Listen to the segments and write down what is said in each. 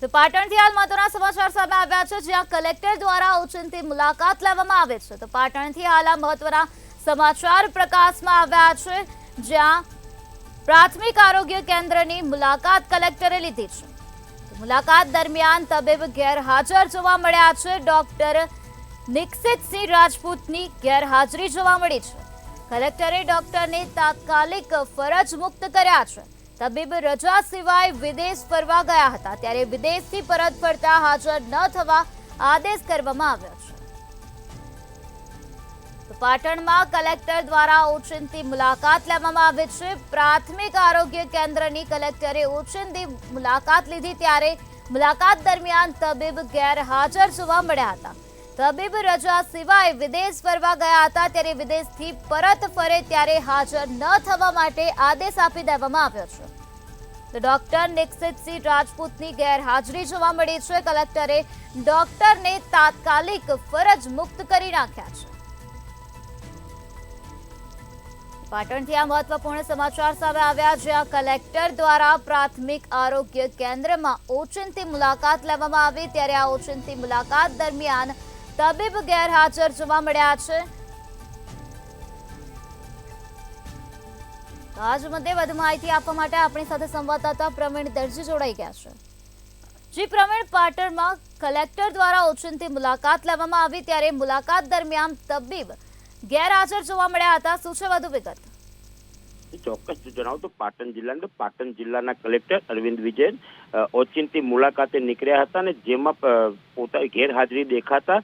તો પાટણથી હાલ મહત્વના સમાચાર સામે આવ્યા છે, જ્યાં કલેક્ટર દ્વારા ઓચિંતી મુલાકાત લેવામાં આવે છે। તો પાટણથી હાલ આ મહત્વના સમાચાર પ્રકાશમાં આવ્યા છે, જ્યાં પ્રાથમિક આરોગ્ય કેન્દ્રની મુલાકાત કલેક્ટરે લીધી છે। મુલાકાત દરમિયાન તબીબ ગેરહાજર જોવા મળ્યા છે। ડોક્ટર નિક્ષિતસિંહ રાજપૂતની ગેરહાજરી જોવા મળી છે। કલેક્ટરે ડોક્ટરને તાત્કાલિક ફરજ મુક્ત કર્યા છે। તબીબ રજા સિવાય વિદેશ ફરવા ગયા હતા, ત્યારે વિદેશથી પરત ફરતા હાજર ન થવા આદેશ કરવામાં આવ્યો છે। તો પાટણમાં કલેક્ટર દ્વારા ઓચિંતી મુલાકાત લેવામાં આવી છે। પ્રાથમિક આરોગ્ય કેન્દ્રની કલેક્ટરે ઓચિંતી મુલાકાત લીધી, ત્યારે મુલાકાત દરમિયાન તબીબ ગેરહાજર જોવા મળ્યા હતા। તબીબ રજા સિવાય વિદેશ ફરવા ગયા હતા, ત્યારે વિદેશથી પરત ફરે ત્યારે હાજર ન થવા માટે આદેશ આપી દેવામાં આવ્યો છે। તો ડોક્ટર નિક્ષિતસિંહ રાજપૂતની ગેરહાજરી જોવા મળી છે। કલેક્ટરે ડોક્ટરને તાત્કાલિક ફરજ મુક્ત કરી નાખ્યા છે। પાટણથી આ મહત્વપૂર્ણ સમાચાર સામે આવ્યા, જ્યાં કલેક્ટર દ્વારા પ્રાથમિક આરોગ્ય કેન્દ્રમાં ઓચિંતી મુલાકાત લેવામાં આવી, ત્યારે આ ઓચિંતી મુલાકાત દરમિયાન તબીબ ગેરહાજર જોવા મળ્યા છે। આજ મુદ્દે વધુ માહિતી આપવા માટે આપણી સાથે સંવાદદાતા પ્રવીણ દરજી જોડાઈ ગયા છે। જી પ્રવીણ, પાટણમાં કલેક્ટર દ્વારા ઓચિંતી મુલાકાત લેવામાં આવી, ત્યારે મુલાકાત દરમિયાન તબીબ ગેરહાજર જોવા મળ્યા હતા, શું છે વધુ વિગત? ચોક્કસ જણાવું તો પાટણ જિલ્લાના કલેક્ટર અરવિંદ વિજયન ઓચિંતી મુલાકાતે નીકળ્યા હતા, અને જેમાં પોતાની ગેરહાજરી દેખાતા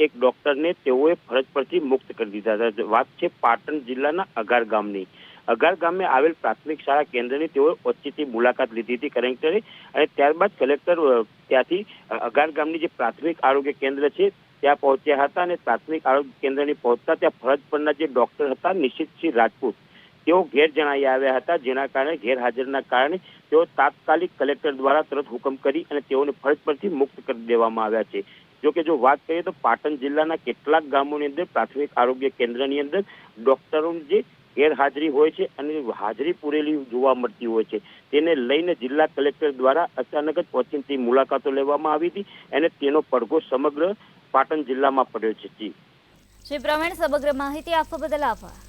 એક ડોક્ટરને તેઓએ ફરજ પરથી મુક્ત કરી દીધા હતા। વાત છે પાટણ જિલ્લાના અગાર ગામની। અગાર ગામે આવેલ પ્રાથમિક શાળા કેન્દ્રની તેઓએ ઓચિંતી મુલાકાત લીધી હતી કલેક્ટરે, અને ત્યારબાદ કલેક્ટર ત્યાંથી અગાર ગામની જે પ્રાથમિક આરોગ્ય કેન્દ્ર છે ત્યાં પહોંચ્યા હતા, અને પ્રાથમિક આરોગ્ય કેન્દ્રની પહોંચતા ત્યાં ફરજ પરના જે ડોક્ટર હતા નિક્ષિતસિંહ રાજપૂત, તેઓ ગેર જણાઈ આવ્યા હતા, જેના કારણે ગેરહાજરના કારણે તેઓ તાત્કાલિક કલેક્ટર દ્વારા તરત હુકમ કરી અને તેઓને ફરજ પરથી મુક્ત કરી દેવામાં આવ્યા છે। જોકે જો વાત કરીએ તો પાટણ જિલ્લાના કેટલાક ગામોની અંદર પ્રાથમિક આરોગ્ય કેન્દ્રની અંદર ડોક્ટરોની જે ગેરહાજરી હોય છે અને હાજરી પૂરેલી જોવા મળતી હોય છે, તેને લઈને જિલ્લા કલેક્ટર દ્વારા અચાનક જ ઓચિંતી મુલાકાતો લેવામાં આવી હતી, અને તેનો પડઘો સમગ્ર પાટણ જિલ્લામાં પડ્યો છે। જી પ્રવીણ, સમગ્ર માહિતી આપવા બદલ આભાર।